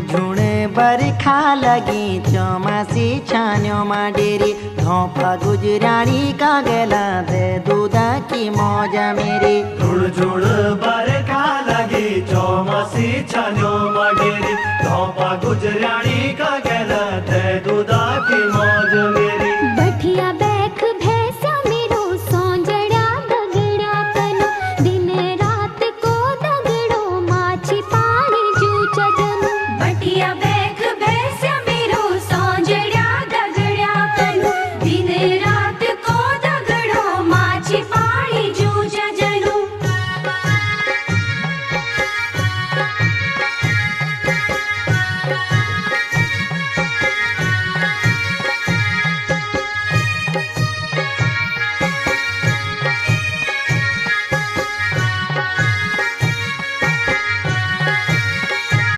झुण बरखा लगी चौमासी छान्यो मा डेरी धोपा गुजराणी का गला दे दूधा की मौजा मेरी। झुण बरखा लगी चौमासी छान्यो मा डेरी धोपा गुजराणी